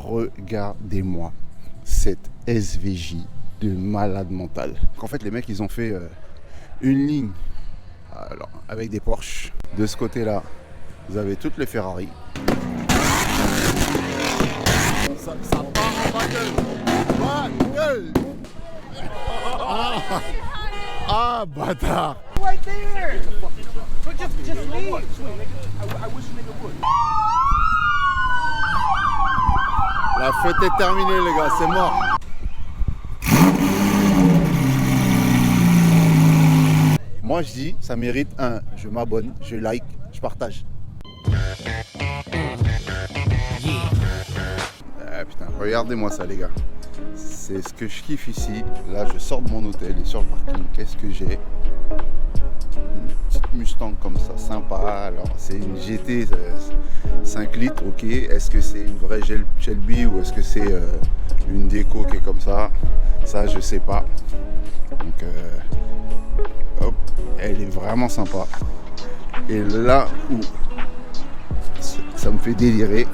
regardez-moi cette SVJ de malade mental. En fait, les mecs, ils ont fait une ligne alors, avec des Porsche. De ce côté-là, vous avez toutes les Ferrari. Ça part en bagueule. Ah, bâtard. Right there. So just leave. I wish you would. La fête est terminée, les gars, c'est mort. Moi, je dis, ça mérite un. Je m'abonne, je like, je partage. Ah, putain, regardez-moi ça, les gars. C'est ce que je kiffe ici. Là, je sors de mon hôtel et sur le parking, qu'est-ce que j'ai? Une petite Mustang comme ça, sympa. Alors, c'est une GT 5 litres, ok. Est-ce que c'est une vraie Shelby ou est-ce que c'est une déco qui est comme ça? Ça, je sais pas. Donc, hop, elle est vraiment sympa. Et là où ça me fait délirer,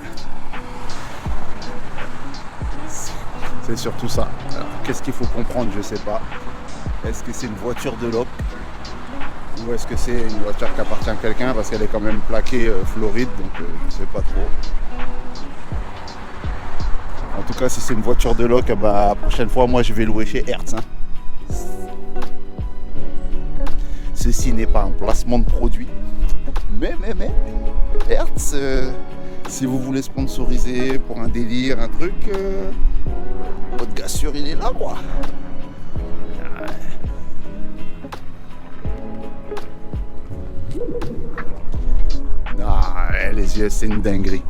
c'est surtout ça. Alors, qu'est-ce qu'il faut comprendre? Je sais pas. Est-ce que c'est une voiture de loc ou est-ce que c'est une voiture qui appartient à quelqu'un parce qu'elle est quand même plaquée Floride, donc je sais pas trop. En tout cas, si c'est une voiture de loc, bah, la prochaine fois, moi je vais louer chez Hertz. Hein. Ceci n'est pas un placement de produit, mais Hertz, si vous voulez sponsoriser pour un délire, un truc, votre gars sûr il est là, quoi. Ah, les US, c'est une dinguerie.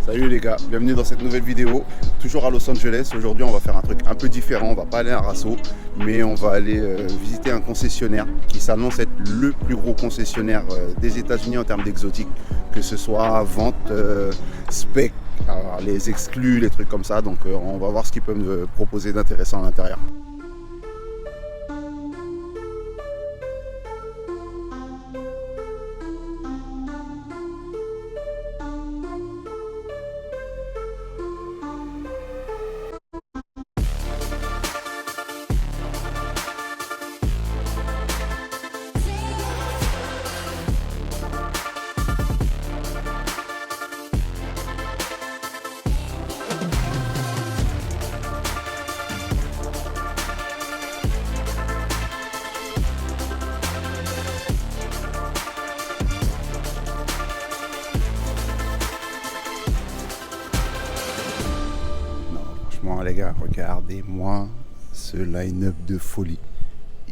Salut les gars, bienvenue dans cette nouvelle vidéo. Toujours à Los Angeles. Aujourd'hui, on va faire un truc un peu différent. On va pas aller à Rasso, mais on va aller visiter un concessionnaire qui s'annonce être le plus gros concessionnaire des États-Unis en termes d'exotique, que ce soit vente, spec, alors, les exclus, les trucs comme ça. Donc, on va voir ce qu'ils peuvent me proposer d'intéressant à l'intérieur. Les gars, regardez-moi ce line-up de folie.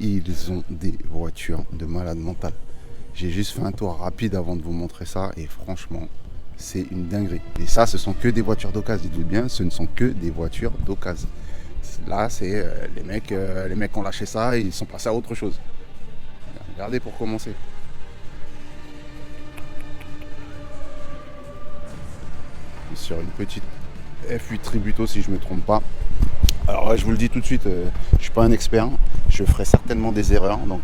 Ils ont des voitures de malade mental. J'ai juste fait un tour rapide avant de vous montrer ça et franchement, c'est une dinguerie. Et ça, ce sont que des voitures d'occasion. Dites-vous bien, ce ne sont que des voitures d'occasion. Là, c'est les mecs ont lâché ça et ils sont passés à autre chose. Regardez pour commencer. Sur une petite F8 Tributo si je me trompe pas. Alors je vous le dis tout de suite, je suis pas un expert, je ferai certainement des erreurs, donc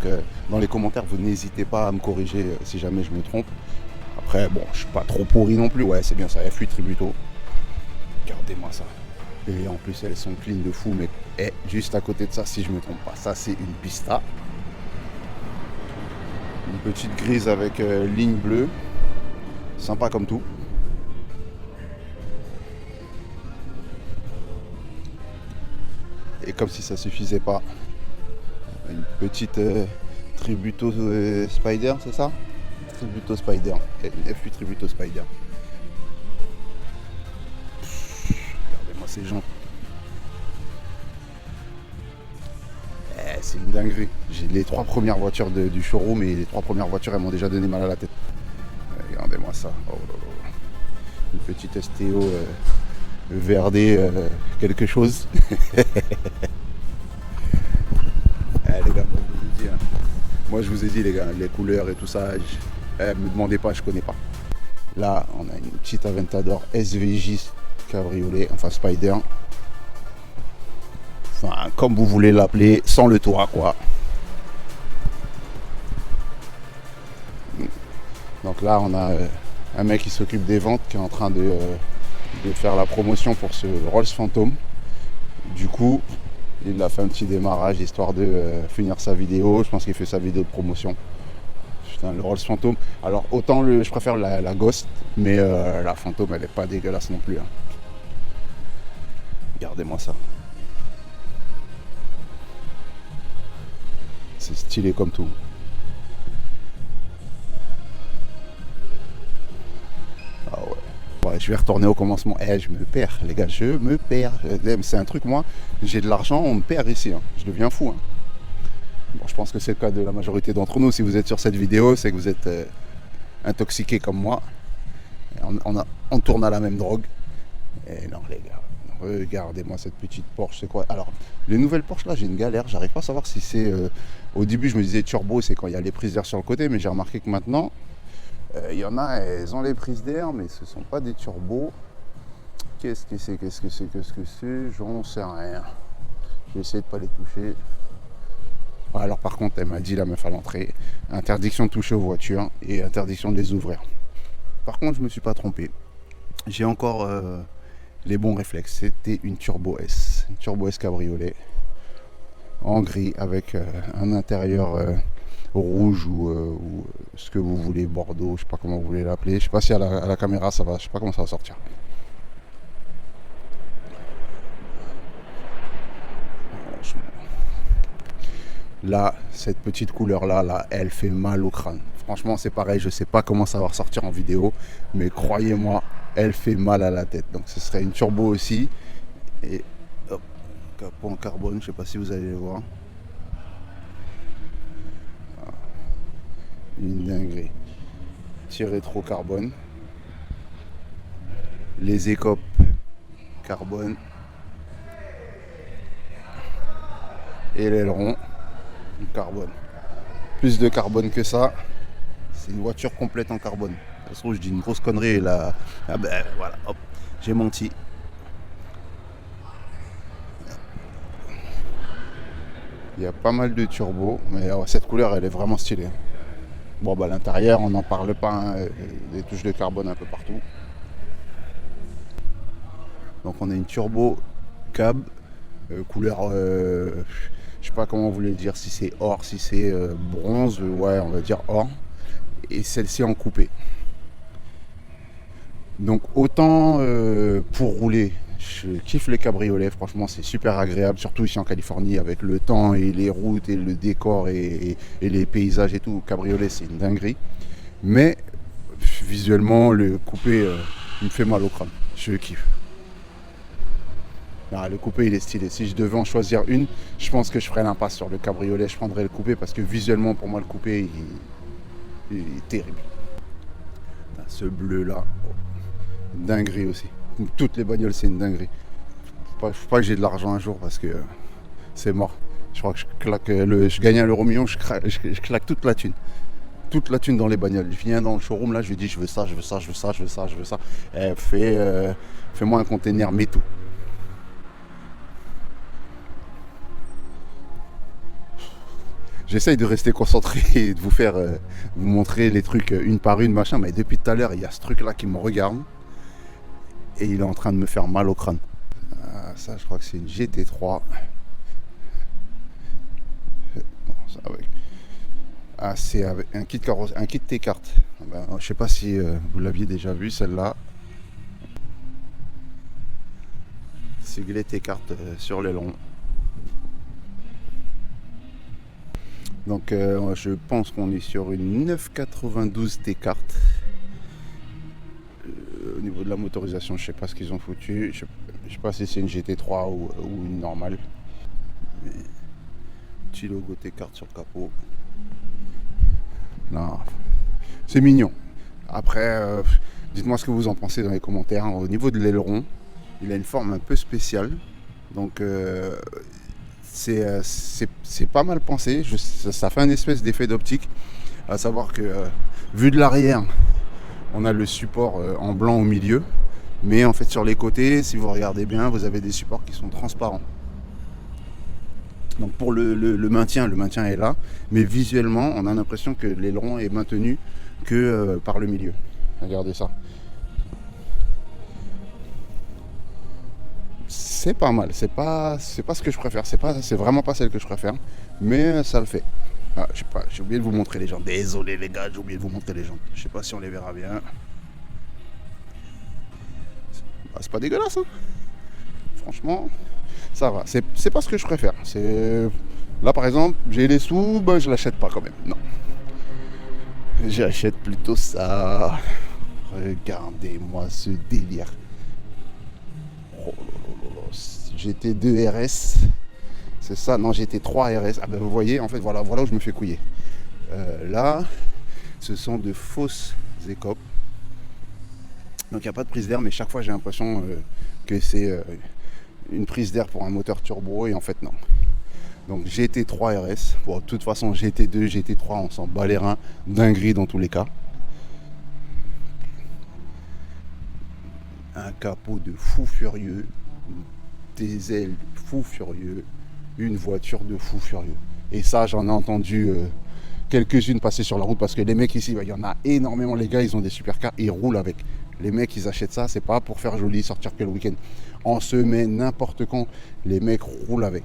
dans les commentaires vous n'hésitez pas à me corriger si jamais je me trompe. Après bon, je suis pas trop pourri non plus, ouais c'est bien ça, F8 Tributo. Regardez-moi ça. Et en plus elles sont clean de fou, mais juste à côté de ça si je me trompe pas, ça c'est une Pista. Une petite grise avec ligne bleue, sympa comme tout. Et comme si ça suffisait pas, une petite Tributo Spider, c'est ça? Tributo Spider, une F8 Tributo Spider. Regardez-moi ces gens. C'est une dinguerie. J'ai les 3 premières voitures du showroom et les 3 premières voitures elles m'ont déjà donné mal à la tête. Regardez-moi ça. Oh là là. Une petite STO VRD quelque chose. Les gars, moi je vous ai dit les gars, les couleurs et tout ça, me demandez pas, je connais pas. Là on a une petite Aventador SVJ cabriolet, enfin Spider. Enfin comme vous voulez l'appeler, sans le toit quoi. Donc là, on a un mec qui s'occupe des ventes qui est en train de faire la promotion pour ce Rolls Phantom. Du coup, il a fait un petit démarrage histoire de finir sa vidéo. Je pense qu'il fait sa vidéo de promotion. Putain, le Rolls Phantom. Alors autant je préfère la Ghost, mais la Phantom elle est pas dégueulasse non plus. Hein. Regardez-moi ça. C'est stylé comme tout. Ah ouais. Ouais, je vais retourner au commencement. Je me perds, les gars, je me perds. C'est un truc, moi, j'ai de l'argent, on me perd ici. Hein. Je deviens fou. Hein. Bon, je pense que c'est le cas de la majorité d'entre nous. Si vous êtes sur cette vidéo, c'est que vous êtes intoxiqué comme moi. On tourne à la même drogue. Et non, les gars, regardez-moi cette petite Porsche. C'est quoi? Alors, les nouvelles Porsche, là, j'ai une galère. J'arrive pas à savoir si c'est... Au début, je me disais turbo, c'est quand il y a les prises d'air sur le côté. Mais j'ai remarqué que maintenant... Il y en a, elles ont les prises d'air, mais ce ne sont pas des turbos. Qu'est-ce que c'est? J'en sais rien. Je vais essayer de ne pas les toucher. Alors par contre, elle m'a dit, la meuf à l'entrée, interdiction de toucher aux voitures et interdiction de les ouvrir. Par contre, je ne me suis pas trompé. J'ai encore les bons réflexes. C'était une Turbo S. Une Turbo S cabriolet. En gris, avec un intérieur... rouge ou ce que vous voulez, Bordeaux, je sais pas comment vous voulez l'appeler. Je sais pas si à la caméra ça va, je sais pas comment ça va sortir. Là, cette petite couleur là, elle fait mal au crâne. Franchement, c'est pareil, je sais pas comment ça va ressortir en vidéo, mais croyez-moi, elle fait mal à la tête. Donc ce serait une turbo aussi. Et hop, capot en carbone, je sais pas si vous allez le voir. Une dinguerie. Rétro carbone. Les écopes carbone. Et l'aileron carbone. Plus de carbone que ça, c'est une voiture complète en carbone. Ça se trouve, je dis une grosse connerie là. Ah ben voilà, hop, j'ai menti. Il y a pas mal de turbos, mais cette couleur elle est vraiment stylée. Bon bah l'intérieur on n'en parle pas, hein, des touches de carbone un peu partout. Donc on a une turbo cab, couleur, je sais pas comment vous voulez dire, si c'est or, si c'est bronze, ouais on va dire or. Et celle-ci en coupé. Donc autant pour rouler, je kiffe les cabriolets, franchement c'est super agréable, surtout ici en Californie avec le temps et les routes et le décor et les paysages et tout, cabriolet c'est une dinguerie. Mais visuellement le coupé il me fait mal au crâne, je kiffe. Ah, le coupé il est stylé, si je devais en choisir une, je pense que je ferais l'impasse sur le cabriolet, je prendrais le coupé parce que visuellement pour moi le coupé il est terrible. Ce bleu là, dinguerie aussi. Toutes les bagnoles c'est une dinguerie. Faut pas que j'ai de l'argent un jour parce que c'est mort. Je crois que je gagne un euro million, je claque toute la thune. Toute la thune dans les bagnoles. Je viens dans le showroom là, je lui dis je veux ça. Fais-moi un container métaux. J'essaye de rester concentré et de vous montrer les trucs une par une, machin, mais depuis tout à l'heure, il y a ce truc là qui me regarde et il est en train de me faire mal au crâne. Ah, ça, je crois que c'est une GT3. Ah, c'est avec un kit carrosse, un kit T-carte. Ben, je sais pas si vous l'aviez déjà vu celle-là. Siglé T-carte sur l'aileron. Donc je pense qu'on est sur une 992 T-carte. Au niveau de la motorisation, je sais pas ce qu'ils ont foutu. Je sais pas si c'est une GT3 ou une normale. Mais, petit logo T-carte sur le capot. Non, c'est mignon. Après, dites-moi ce que vous en pensez dans les commentaires. Au niveau de l'aileron, il a une forme un peu spéciale. Donc c'est pas mal pensé, ça fait un espèce d'effet d'optique, à savoir que vu de l'arrière on a le support en blanc au milieu, mais en fait sur les côtés, si vous regardez bien, vous avez des supports qui sont transparents. Donc pour le maintien est là, mais visuellement on a l'impression que l'aileron est maintenu que par le milieu. Regardez ça. C'est pas mal, c'est pas ce que je préfère, c'est vraiment pas celle que je préfère, mais ça le fait. Ah, je sais pas, j'ai oublié de vous montrer les jantes. Désolé les gars, j'ai oublié de vous montrer les jantes. Je sais pas si on les verra bien. Bah, c'est pas dégueulasse, hein. Franchement, ça va. C'est pas ce que je préfère. Là par exemple, j'ai les sous, bah, je l'achète pas quand même. Non. J'achète plutôt ça. Regardez-moi ce délire. Oh là là là là. GT2 RS. C'est ça, non, GT3 RS. Ah ben vous voyez, en fait, voilà où je me fais couiller. Là, ce sont de fausses écopes. Donc il n'y a pas de prise d'air, mais chaque fois j'ai l'impression que c'est une prise d'air pour un moteur turbo, et en fait non. Donc GT3 RS. Bon, de toute façon, GT2, GT3, on s'en bat les reins. Dinguerie dans tous les cas. Un capot de fou furieux. Des ailes fou furieux. Une voiture de fou furieux. Et ça, j'en ai entendu quelques-unes passer sur la route, parce que les mecs ici, il y en a énormément. Les gars, ils ont des supercars, ils roulent avec. Les mecs, ils achètent ça, c'est pas pour faire joli, sortir que le week-end. En semaine, n'importe quand, les mecs roulent avec.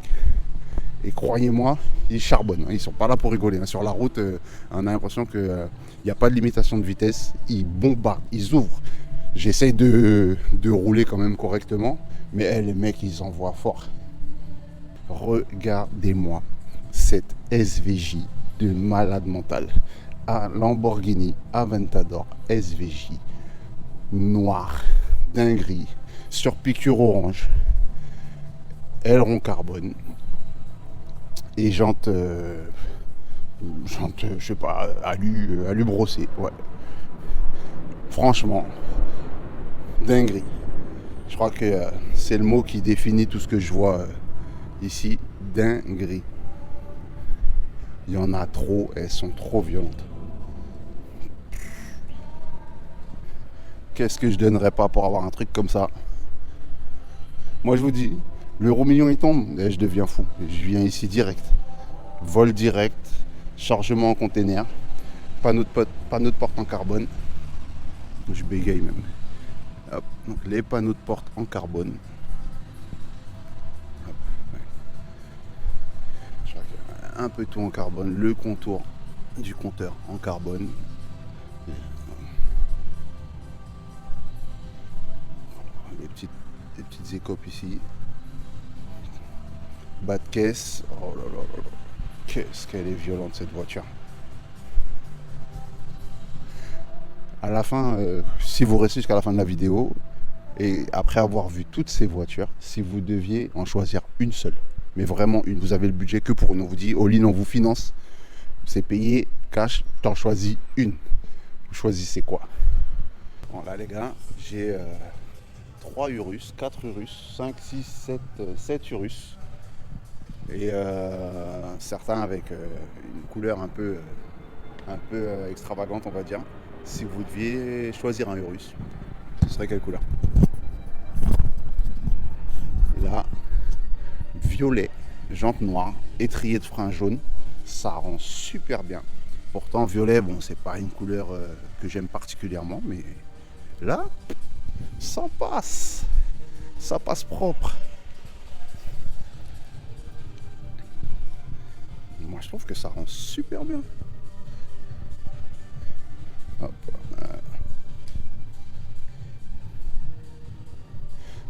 Et croyez-moi, ils charbonnent. Ils sont pas là pour rigoler. Sur la route, on a l'impression qu'il n'y a pas de limitation de vitesse. Ils bombardent, ils ouvrent. J'essaie de rouler quand même correctement, mais les mecs, ils envoient fort. Regardez-moi cette SVJ de malade mental. À Lamborghini Aventador SVJ. Noir, dinguerie, sur piqûre orange, aileron carbone et jantes, je sais pas, alu brossé, ouais. Franchement, dinguerie. Je crois que c'est le mot qui définit tout ce que je vois ici, dinguerie. Il y en a trop, elles sont trop violentes. Qu'est-ce que je donnerais pas pour avoir un truc comme ça? Moi je vous dis, l'euro million il tombe, et je deviens fou. Je viens ici direct. Vol direct, chargement en container, panneau de porte en carbone. Je bégaye même. Hop, donc les panneaux de porte en carbone. Hop, ouais. Je crois qu'il y a un peu tout en carbone. Le contour du compteur en carbone. Les petites écopes ici. Bas de caisse. Oh là là là là. Qu'est-ce qu'elle est violente cette voiture. À la fin, si vous restez jusqu'à la fin de la vidéo, et après avoir vu toutes ces voitures, si vous deviez en choisir une seule, mais vraiment une, vous avez le budget que pour une, on vous dit, all-in, on vous finance, c'est payé, cash, t'en choisis une. Vous choisissez quoi? Bon là les gars, j'ai 3 Urus, 4 Urus, 5, 6, 7 Urus. Et certains avec une couleur un peu extravagante, on va dire. Si vous deviez choisir un Urus, ce serait quelle couleur? Là, violet, jante noire, étrier de frein jaune, ça rend super bien. Pourtant violet, bon, c'est pas une couleur que j'aime particulièrement, mais là, ça passe propre. Moi je trouve que ça rend super bien. Hop,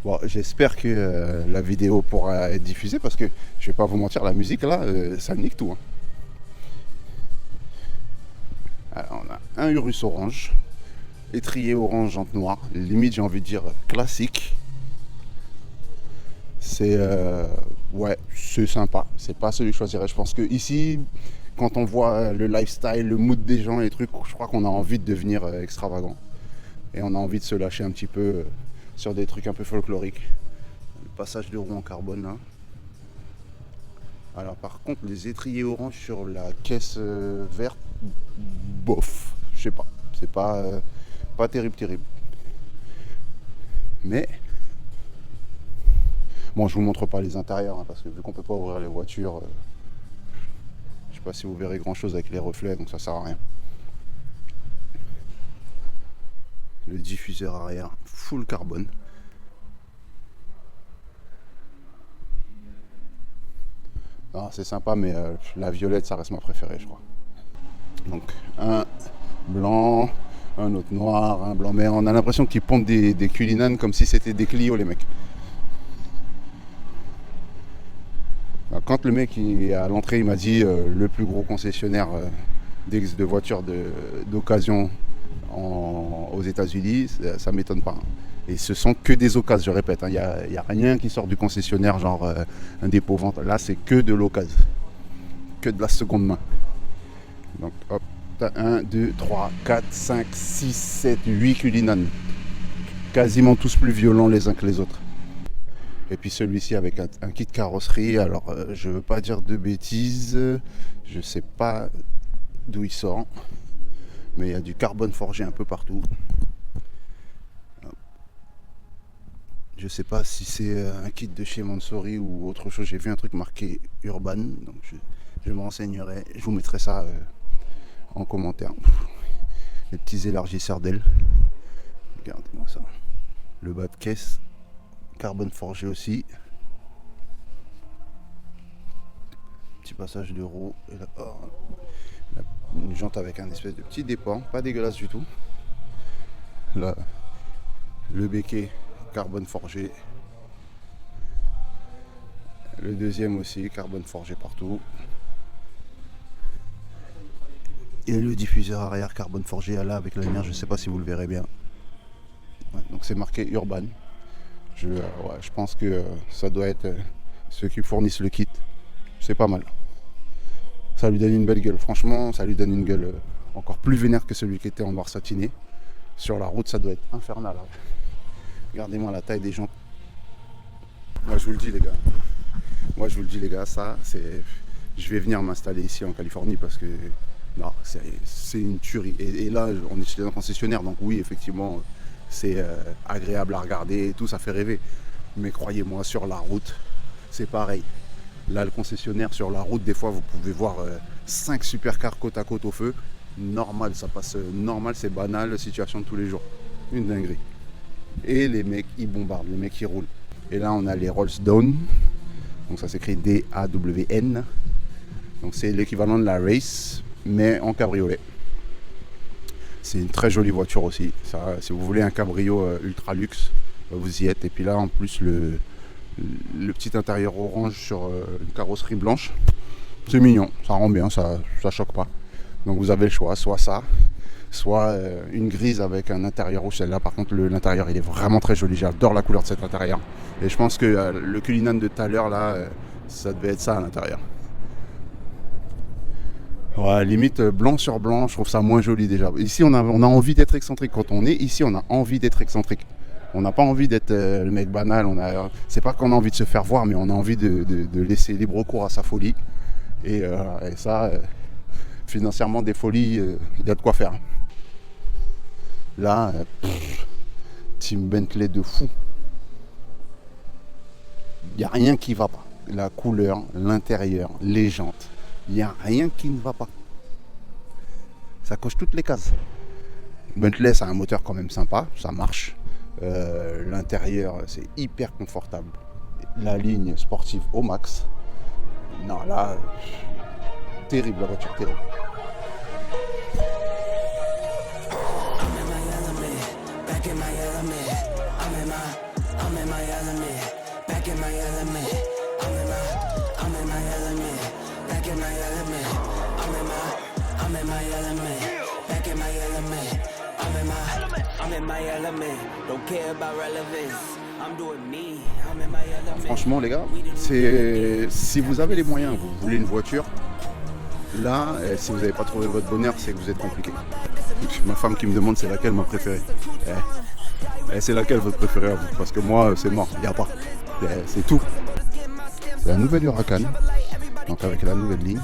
bon, j'espère que la vidéo pourra être diffusée, parce que je vais pas vous mentir, la musique là, ça nique tout. Hein. Alors, on a un Urus orange, étrier orange, jante noire, limite j'ai envie de dire classique. C'est ouais, c'est sympa. C'est pas celui que je choisirais. Je pense que ici, quand on voit le lifestyle, le mood des gens et les trucs, je crois qu'on a envie de devenir extravagant. Et on a envie de se lâcher un petit peu sur des trucs un peu folkloriques. Le passage de roue en carbone là. Alors par contre, les étriers orange sur la caisse verte, bof, je sais pas. C'est pas terrible. Mais bon, je vous montre pas les intérieurs, hein, parce que vu qu'on peut pas ouvrir les voitures, je sais pas si vous verrez grand chose avec les reflets, donc ça sert à rien. Le diffuseur arrière full carbone. Ah, c'est sympa, mais la violette, ça reste ma préférée, je crois. Donc, un blanc, un autre noir, un blanc. Mais on a l'impression qu'ils pondent des Cullinan comme si c'était des Clio, les mecs. Alors, quand le mec à l'entrée, il m'a dit le plus gros concessionnaire de voitures d'occasion aux États-Unis, ça ne m'étonne pas. Et ce sont que des occasions, je répète. Il n'y a rien qui sort du concessionnaire, genre un dépôt-vente. Là, c'est que de l'occasion. Que de la seconde main. Donc, hop, t'as 1, 2, 3, 4, 5, 6, 7, 8 Cullinan. Quasiment tous plus violents les uns que les autres. Et puis celui-ci avec un kit carrosserie. Alors, je ne veux pas dire de bêtises. Je ne sais pas d'où il sort. Mais il y a du carbone forgé un peu partout. Je sais pas si c'est un kit de chez Mansory ou autre chose. J'ai vu un truc marqué Urban, donc je me renseignerai. Je vous mettrai ça en commentaire. Les petits élargisseurs d'ailes. Regardez-moi ça. Le bas de caisse, carbone forgé aussi. Petit passage de roue. Et là, une jante avec un espèce de petit dépôt, pas dégueulasse du tout. Là, le béquet carbone forgé. Le deuxième aussi, carbone forgé partout. Et le diffuseur arrière carbone forgé là avec la lumière, je ne sais pas si vous le verrez bien. Ouais, donc c'est marqué Urban. Je pense que ça doit être ceux qui fournissent le kit. C'est pas mal. Ça lui donne une belle gueule. Franchement, ça lui donne une gueule encore plus vénère que celui qui était en noir satiné. Sur la route, ça doit être infernal. Regardez-moi la taille des jantes. Moi je vous le dis les gars, ça c'est. Je vais venir m'installer ici en Californie parce que non, c'est une tuerie. Et là on est chez un concessionnaire, donc oui effectivement c'est agréable à regarder et tout, ça fait rêver. Mais croyez-moi, sur la route, c'est pareil. Là le concessionnaire sur la route, des fois vous pouvez voir 5 supercars côte à côte au feu. Normal, ça passe normal, c'est banal, situation de tous les jours. Une dinguerie. Et les mecs, ils bombardent, les mecs, ils roulent. Et là, on a les Rolls Dawn. Donc ça s'écrit D-A-W-N. Donc c'est l'équivalent de la Race, mais en cabriolet. C'est une très jolie voiture aussi. Ça, si vous voulez un cabrio ultra luxe, vous y êtes. Et puis là, en plus, le petit intérieur orange sur une carrosserie blanche. C'est mignon, ça rend bien, ça choque pas. Donc vous avez le choix, soit ça, soit une grise avec un intérieur rouge. Celle-là, par contre, l'intérieur, il est vraiment très joli. J'adore la couleur de cet intérieur. Et je pense que le Cullinan de tout à l'heure, là, ça devait être ça à l'intérieur. Ouais, limite blanc sur blanc, je trouve ça moins joli déjà. Ici, on a envie d'être excentrique. Quand on est ici, on a envie d'être excentrique. On n'a pas envie d'être le mec banal. C'est pas qu'on a envie de se faire voir, mais on a envie de laisser libre cours à sa folie. Et ça, financièrement, des folies, il y a de quoi faire. Là, Team Bentley de fou. Il n'y a rien qui ne va pas. La couleur, l'intérieur, les jantes. Il n'y a rien qui ne va pas. Ça coche toutes les cases. Bentley, c'est un moteur quand même sympa, ça marche. L'intérieur, c'est hyper confortable. La ligne sportive au max. Non, là, terrible la voiture, terrible. Franchement les gars, si vous avez les moyens, vous voulez une voiture, là, si vous n'avez pas trouvé votre bonheur, c'est que vous êtes compliqué. Ma femme qui me demande c'est laquelle ma préférée. C'est laquelle votre préférée à vous? Parce que moi c'est mort, il n'y a pas. C'est tout. C'est la nouvelle Huracan, donc avec la nouvelle ligne.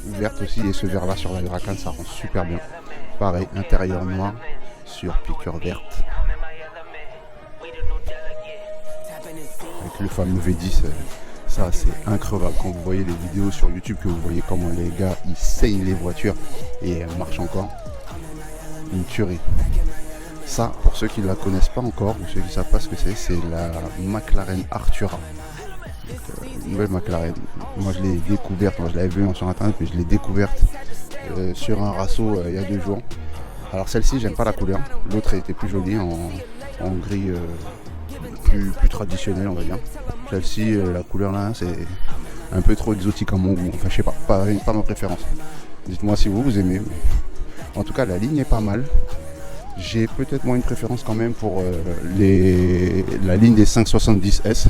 Verte aussi, et ce vert là sur la Huracan, ça rend super bien. Pareil, intérieur noir sur piqûre verte. Avec le fameux V10, Ça, c'est increvable. Quand vous voyez les vidéos sur YouTube, que vous voyez comment les gars, ils saignent les voitures et elles marchent encore. Une tuerie. Ça, pour ceux qui ne la connaissent pas encore, ou ceux qui ne savent pas ce que c'est la McLaren Artura. Une nouvelle McLaren. Moi, je l'ai découverte, moi je l'avais vue sur internet, mais je l'ai découverte sur un rasso il y a 2 jours. Alors celle-ci, j'aime pas la couleur. L'autre était plus jolie en gris plus traditionnel, on va dire. Celle-ci, la couleur là, c'est un peu trop exotique à mon goût. Enfin, je sais pas ma préférence. Dites-moi si vous aimez. En tout cas, la ligne est pas mal. J'ai peut-être moins une préférence quand même pour la ligne des 570S.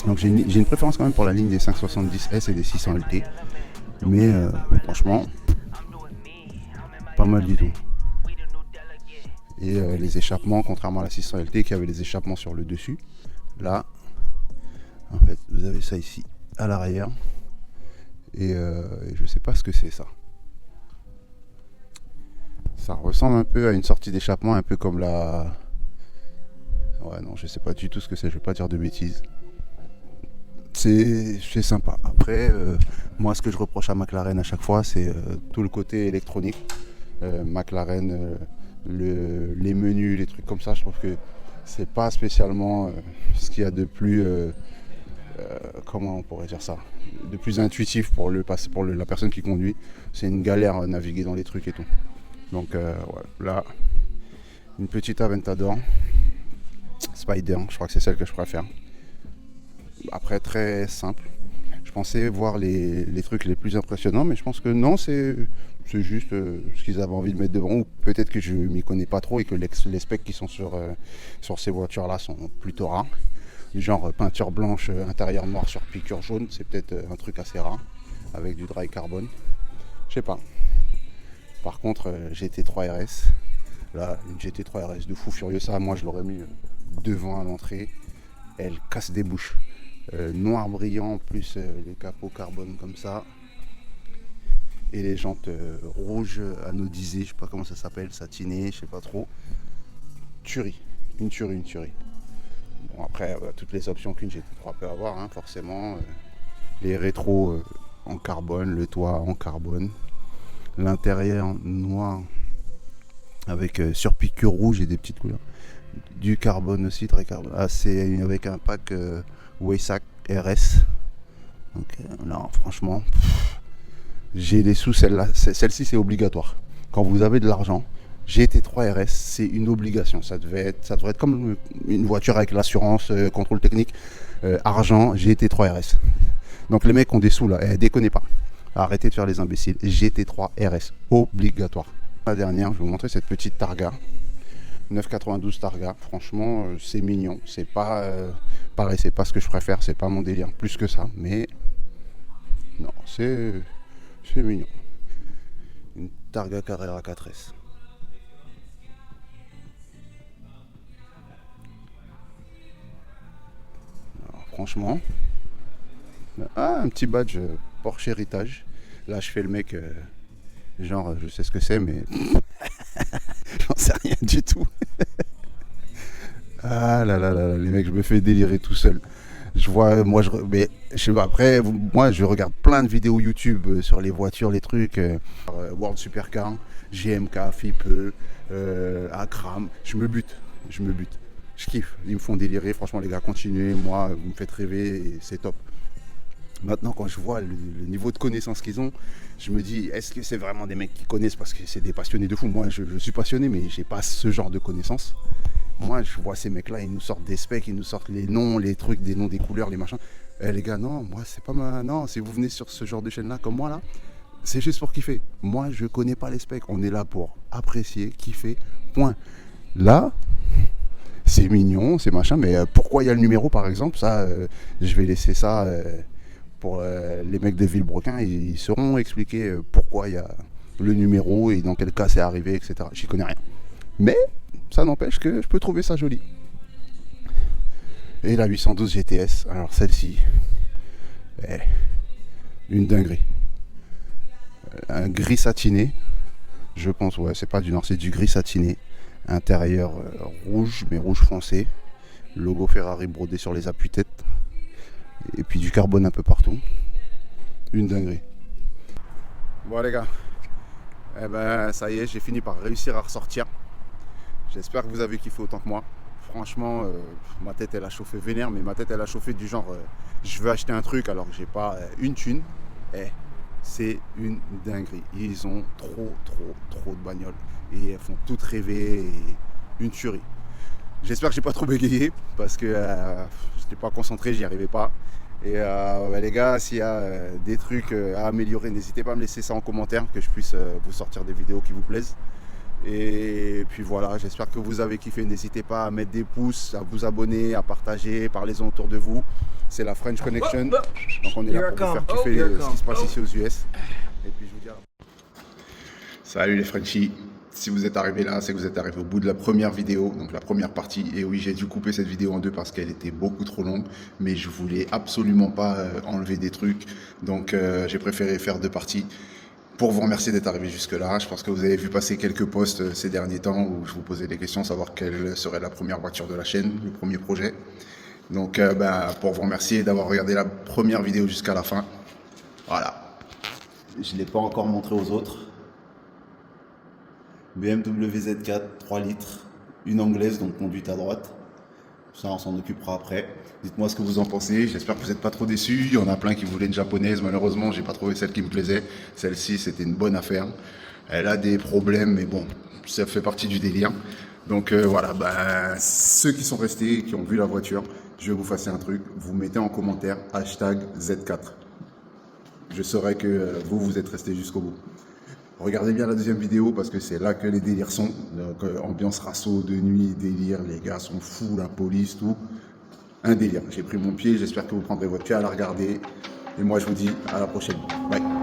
Donc j'ai une préférence quand même pour la ligne des 570S et des 600 LT. Mais franchement, pas mal du tout. Et les échappements, contrairement à la 600 LT qui avait les échappements sur le dessus, là, en fait, vous avez ça ici à l'arrière. Et je sais pas ce que c'est ça. Ça ressemble un peu à une sortie d'échappement, un peu comme la... Ouais, non, je sais pas du tout ce que c'est, je vais pas dire de bêtises. C'est sympa. Après, moi, ce que je reproche à McLaren à chaque fois, c'est tout le côté électronique. McLaren, les menus, les trucs comme ça, je trouve que c'est pas spécialement ce qu'il y a de plus... comment on pourrait dire ça, de plus intuitif pour la personne qui conduit. C'est une galère à naviguer dans les trucs et tout. Donc ouais, là, une petite Aventador Spider, je crois que c'est celle que je préfère. Après, très simple. Je pensais voir les trucs les plus impressionnants, mais je pense que non, c'est juste ce qu'ils avaient envie de mettre devant, ou peut-être que je m'y connais pas trop et que les specs qui sont sur ces voitures-là sont plutôt rares. Du genre peinture blanche, intérieur noir sur piqûre jaune, c'est peut-être un truc assez rare, avec du dry carbone. Je sais pas. Par contre, GT3 RS, là, une GT3 RS de fou furieux, ça, moi je l'aurais mis devant à l'entrée. Elle casse des bouches. Noir brillant, plus les capots carbone comme ça. Et les jantes rouges anodisées, je sais pas comment ça s'appelle, satinées, je sais pas trop. Tuerie, une tuerie. Bon, après, toutes les options qu'une GT3 peut avoir, hein, forcément. Les rétros en carbone, le toit en carbone. L'intérieur noir avec surpiqûre rouge et des petites couleurs. Du carbone aussi, très carbone. Ah, c'est avec un pack Waysac RS. Donc non, franchement, j'ai les sous, celle-ci c'est obligatoire. Quand vous avez de l'argent, GT3 RS, c'est une obligation. Ça devrait être comme une voiture avec l'assurance, contrôle technique, argent, GT3 RS. Donc les mecs ont des sous là, déconnez pas. Arrêtez de faire les imbéciles. GT3 RS, obligatoire. La dernière, je vais vous montrer cette petite Targa. 992 Targa, franchement, c'est mignon. C'est pas pareil, c'est pas ce que je préfère, c'est pas mon délire plus que ça. Mais non, c'est mignon. Une Targa Carrera 4S. Alors, franchement, un petit badge Porsche Héritage. Là, je fais le mec, genre, je sais ce que c'est, mais j'en sais rien du tout. Ah là là là, les mecs, je me fais délirer tout seul. Je vois, moi, après, moi, je regarde plein de vidéos YouTube sur les voitures, les trucs, World Supercar, GMK, FIPE, Akram. Je me bute. Je kiffe. Ils me font délirer. Franchement, les gars, continuez. Moi, vous me faites rêver et c'est top. Maintenant, quand je vois le niveau de connaissance qu'ils ont, je me dis, est-ce que c'est vraiment des mecs qui connaissent parce que c'est des passionnés de fou? Moi, je suis passionné, mais j'ai pas ce genre de connaissances. Moi, je vois ces mecs-là, ils nous sortent des specs, ils nous sortent les noms, les trucs, des noms, des couleurs, les machins. Les gars, non, moi, c'est pas ma... Non, si vous venez sur ce genre de chaîne-là, comme moi, là, c'est juste pour kiffer. Moi, je connais pas les specs. On est là pour apprécier, kiffer, point. Là, c'est mignon, c'est machin, mais pourquoi il y a le numéro, par exemple, ça, je vais laisser ça... pour les mecs de Villebrequin, ils sauront expliquer pourquoi il y a le numéro et dans quel cas c'est arrivé, etc. J'y connais rien. Mais ça n'empêche que je peux trouver ça joli. Et la 812 GTS, alors celle-ci, une dinguerie. Un gris satiné, je pense, ouais, c'est pas du nord, c'est du gris satiné. Intérieur rouge, mais rouge foncé. Logo Ferrari brodé sur les appuis-têtes. Et puis du carbone un peu partout. Une dinguerie. Bon les gars, eh ben ça y est, j'ai fini par réussir à ressortir. J'espère que vous avez kiffé autant que moi. Franchement, ma tête elle a chauffé vénère, mais ma tête elle a chauffé du genre je veux acheter un truc alors que j'ai pas une thune. C'est une dinguerie. Ils ont trop de bagnoles et elles font toutes rêver et une tuerie. J'espère que j'ai pas trop bégayé parce que je n'étais pas concentré, j'y arrivais pas. Et les gars, s'il y a des trucs à améliorer, n'hésitez pas à me laisser ça en commentaire, que je puisse vous sortir des vidéos qui vous plaisent. Et puis voilà, j'espère que vous avez kiffé. N'hésitez pas à mettre des pouces, à vous abonner, à partager, parlez-en autour de vous. C'est la French Connection. Donc on est là pour vous faire kiffer ce qui se passe ici aux US. Et puis je vous dis salut les Frenchies. Si vous êtes arrivé là, c'est que vous êtes arrivé au bout de la première vidéo, donc la première partie. Et oui, j'ai dû couper cette vidéo en deux parce qu'elle était beaucoup trop longue, mais je voulais absolument pas enlever des trucs. Donc j'ai préféré faire deux parties pour vous remercier d'être arrivé jusque là. Je pense que vous avez vu passer quelques posts ces derniers temps où je vous posais des questions, savoir quelle serait la première voiture de la chaîne, le premier projet. Donc pour vous remercier d'avoir regardé la première vidéo jusqu'à la fin. Voilà. Je ne l'ai pas encore montré aux autres. BMW Z4, 3 litres, une anglaise, donc conduite à droite. Ça, on s'en occupera après. Dites-moi ce que vous en pensez. J'espère que vous n'êtes pas trop déçus. Il y en a plein qui voulaient une japonaise. Malheureusement, j'ai pas trouvé celle qui me plaisait. Celle-ci, c'était une bonne affaire. Elle a des problèmes, mais bon, ça fait partie du délire. Donc voilà, ceux qui sont restés, qui ont vu la voiture, je vais vous faire un truc. Vous mettez en commentaire hashtag Z4. Je saurai que vous êtes restés jusqu'au bout. Regardez bien la deuxième vidéo parce que c'est là que les délires sont. Donc, ambiance rasso de nuit, délire, les gars sont fous, la police, tout. Un délire. J'ai pris mon pied, j'espère que vous prendrez votre pied à la regarder. Et moi je vous dis à la prochaine. Bye.